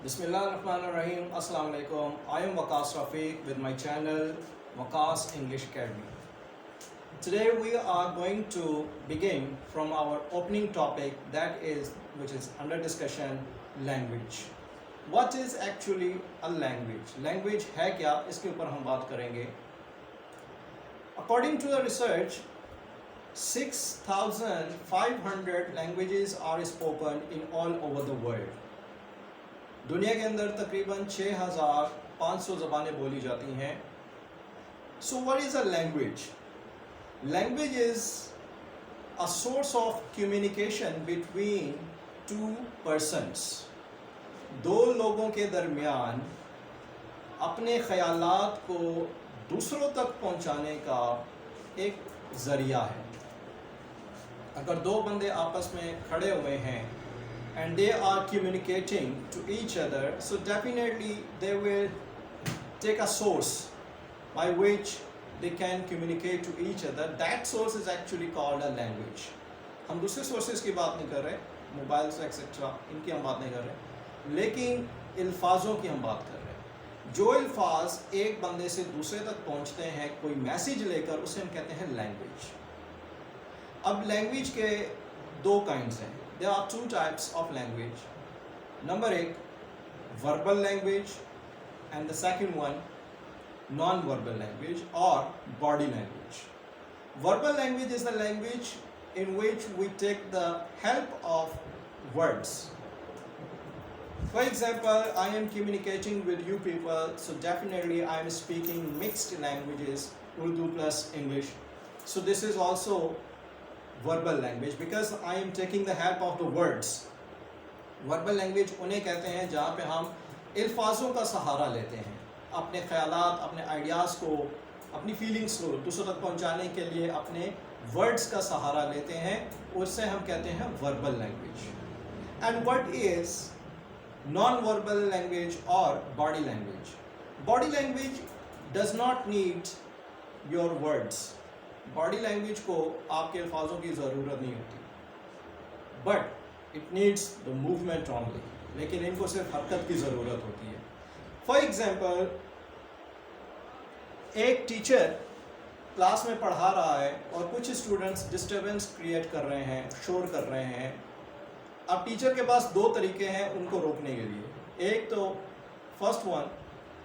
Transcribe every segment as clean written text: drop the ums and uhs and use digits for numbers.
Bismillahirrahmanirrahim. Assalamu alaikum. I am Waqas Rafiq with my channel Waqas English Academy. Today we are going to begin from our opening topic which is under discussion, language. What is actually a language? Language है क्या? इसके ऊपर हम बात करेंगे. According to the research, 6,500 languages are spoken in all over the world. दुनिया के अंदर तकरीबन 6,500 ज़बानें बोली जाती हैं. So what is a language? Language is a source of communication between two persons. दो लोगों के दरमियान अपने ख़यालात को दूसरों तक पहुंचाने का एक ज़रिया है. अगर दो बंदे आपस में खड़े हुए हैं and they are communicating to each other, so definitely they will take a source by which they can communicate to each other. That source is actually called a language. हम दूसरे sources की बात नहीं कर रहे, मोबाइल्स एक्सेट्रा इनकी हम बात नहीं कर रहे, लेकिन अल्फाजों की हम बात कर रहे हैं. जो अल्फाज एक बंदे से दूसरे तक पहुंचते हैं कोई मैसेज लेकर, उसे हम कहते हैं लैंग्वेज. अब लैंग्वेज के दो काइंड्स हैं. There are two types of language. Number 1, verbal language, and the second one, non-verbal language or body language. Verbal language is the language in which we take the help of words. For example, I am communicating with you people, so definitely I am speaking mixed languages, Urdu plus English. So this is also verbal language because I am taking the help of the words. Verbal language उन्हें कहते हैं जहाँ पे हम अल्फाजों का सहारा लेते हैं, अपने ख्यालात, अपने आइडियाज़ को, अपनी फीलिंग्स को दूसरों तक पहुँचाने के लिए अपने वर्ड्स का सहारा लेते हैं, उससे हम कहते हैं verbal language. And what is non-verbal language or body language? Body language does not need your words. Body language को आपके अल्फाजों की ज़रूरत नहीं होती, but it needs the movement only. लेकिन इनको सिर्फ हरकत की ज़रूरत होती है. फॉर एग्जांपल, एक टीचर क्लास में पढ़ा रहा है और कुछ स्टूडेंट्स डिस्टर्बेंस क्रिएट कर रहे हैं, शोर कर रहे हैं. अब टीचर के पास दो तरीके हैं उनको रोकने के लिए. एक तो first one,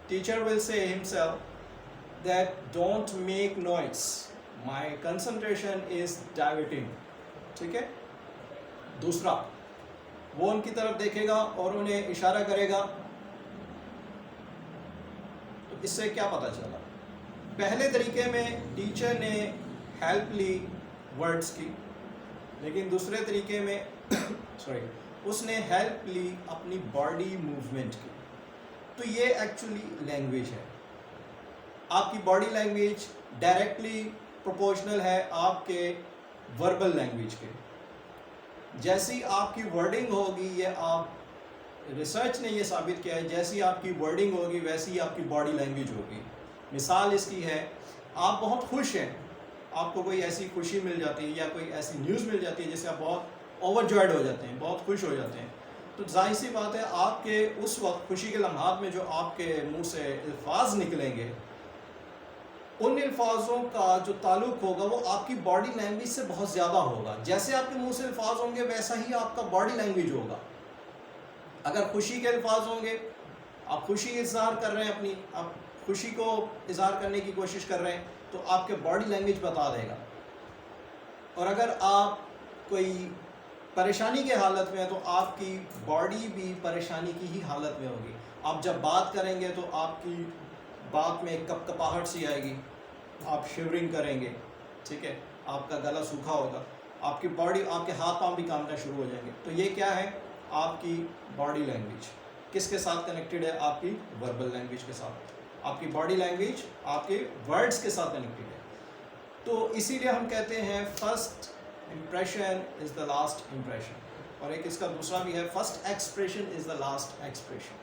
teacher will say himself that don't make noise, My concentration is diverting. ठीक है. दूसरा, वो उनकी तरफ देखेगा और उन्हें इशारा करेगा. तो इससे क्या पता चला? पहले तरीके में टीचर ने हेल्प ली वर्ड्स की, लेकिन दूसरे तरीके में उसने हेल्प ली अपनी बॉडी मूवमेंट की. तो ये एक्चुअली लैंग्वेज है. आपकी बॉडी लैंग्वेज डायरेक्टली प्रोपोर्शनल है आपके वर्बल लैंग्वेज के. जैसी आपकी वर्डिंग होगी, ये आप रिसर्च ने ये साबित किया है, जैसी आपकी वर्डिंग होगी वैसी ही आपकी बॉडी लैंग्वेज होगी. मिसाल इसकी है, आप बहुत खुश हैं, आपको कोई ऐसी खुशी मिल जाती है या कोई ऐसी न्यूज़ मिल जाती है जिससे आप बहुत ओवरजॉयड हो जाते हैं, बहुत खुश हो जाते हैं. तो जाहिर सी बात है, आपके उस वक्त खुशी के लम्हात में जो आपके मुँह से अल्फाज निकलेंगे, उन अल्फाजों का जो ताल्लुक़ होगा वो आपकी बॉडी लैंग्वेज से बहुत ज़्यादा होगा. जैसे आपके मुंह से अल्फाज होंगे वैसा ही आपका बॉडी लैंग्वेज होगा. अगर खुशी के अल्फाज होंगे, आप खुशी इज़हार कर रहे हैं, अपनी आप खुशी को इज़हार करने की कोशिश कर रहे हैं, तो आपके बॉडी लैंग्वेज बता देगा. और अगर आप कोई परेशानी के हालत में है तो आपकी बॉडी भी परेशानी की ही हालत में होगी. आप जब बात करेंगे तो आपकी बात में कपकपाहट सी आएगी, आप शिवरिंग करेंगे, ठीक है, आपका गला सूखा होगा, आपकी बॉडी, आपके हाथ पांव भी कांपना शुरू हो जाएंगे. तो ये क्या है? आपकी बॉडी लैंग्वेज किसके साथ कनेक्टेड है? आपकी वर्बल लैंग्वेज के साथ. आपकी बॉडी लैंग्वेज आपके वर्ड्स के साथ कनेक्टेड है. तो इसीलिए हम कहते हैं first impression is the last impression. और एक इसका दूसरा भी है, first expression is the last expression.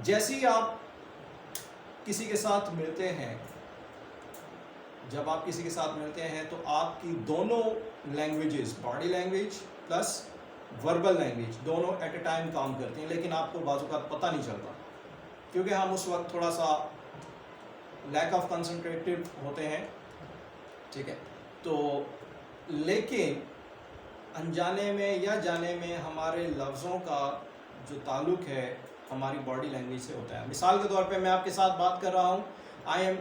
जैसे ही आप किसी के साथ मिलते हैं, जब आप किसी के साथ मिलते हैं तो आपकी दोनों languages, body language plus verbal language, दोनों एट ए टाइम काम करती हैं, लेकिन आपको बाजू का पता नहीं चलता क्योंकि हम उस वक्त थोड़ा सा लैक ऑफ कंसंट्रेटिव होते हैं, ठीक है। तो लेकिन अनजाने में या जाने में हमारे लफ्ज़ों का जो ताल्लुक है हमारी बॉडी लैंग्वेज से होता है। मिसाल के तौर पे मैं आपके साथ बात कर रहा हूँ, I am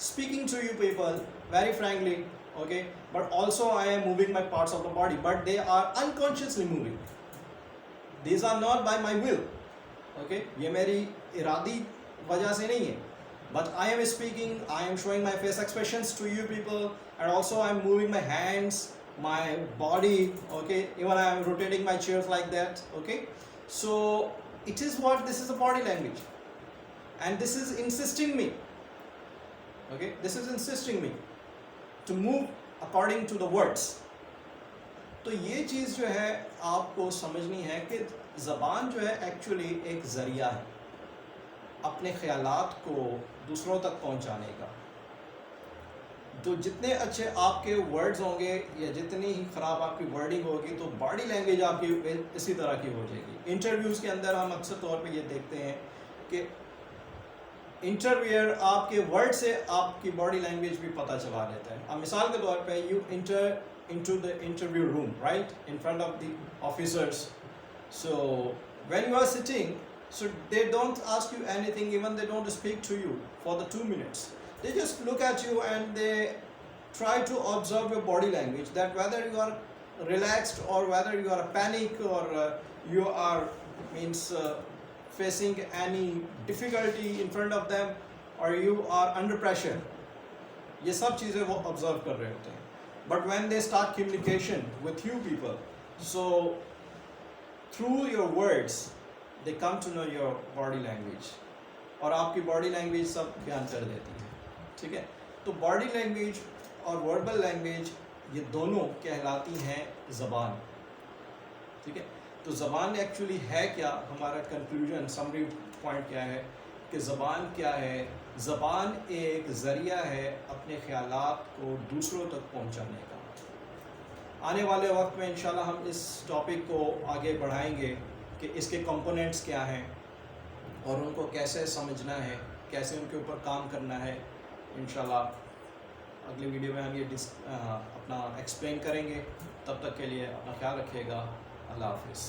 speaking to you people very frankly, okay, but also I am moving my parts of the body, but they are unconsciously moving, these are not by my will, okay, ये मेरी इरादी वजह से नहीं है, but I am speaking, I am showing my face expressions to you people, and also I am moving my hands, my body, okay, even I am rotating my chairs like that, okay. So it is what, this is a body language, and this is insisting me, okay, this is insisting me to move according to the words. तो ये चीज़ जो है आपको समझनी है कि ज़बान जो है एक्चुअली एक ज़रिया है अपने ख़यालात को दूसरों तक पहुंचाने का। तो जितने अच्छे आपके वर्ड्स होंगे या जितनी ही ख़राब आपकी वर्डिंग होगी तो बॉडी लैंग्वेज आपकी इसी तरह की हो जाएगी। इंटरव्यूज़ के अंदर हम अक्सर तौर पे ये देखते हैं कि इंटरव्यूअर आपके वर्ड से आपकी बॉडी लैंग्वेज भी पता चला लेता है। अब मिसाल के तौर पे you enter into the interview room, right, in front of the officers, so when you are sitting, so they don't ask you anything, even they don't speak to you for the 2 minutes, they just look at you and they try to observe your body language, that whether you are relaxed or whether you are panic or you are facing any difficulty in front of them or you are under pressure, ये सब चीज़ें वो observe कर रहे होते हैं। but when they start communication with you people, so through your words they come to know your body language, और आपकी बॉडी लैंग्वेज सब बयान कर देती है, ठीक है। तो बॉडी लैंग्वेज और वर्बल लैंग्वेज ये दोनों कहलाती हैं ज़बान, ठीक है। तो ज़बान एक्चुअली है क्या, हमारा कंक्लूजन समरी पॉइंट क्या है कि ज़बान क्या है, ज़बान एक ज़रिया है अपने ख़यालात को दूसरों तक पहुंचाने का। आने वाले वक्त में इंशाल्लाह हम इस टॉपिक को आगे बढ़ाएंगे कि इसके कंपोनेंट्स क्या हैं और उनको कैसे समझना है, कैसे उनके ऊपर काम करना है। इंशाल्लाह अगले वीडियो में हम ये अपना एक्सप्लेन करेंगे। तब तक के लिए अपना ख्याल रखिएगा। अल्लाह हाफिज़।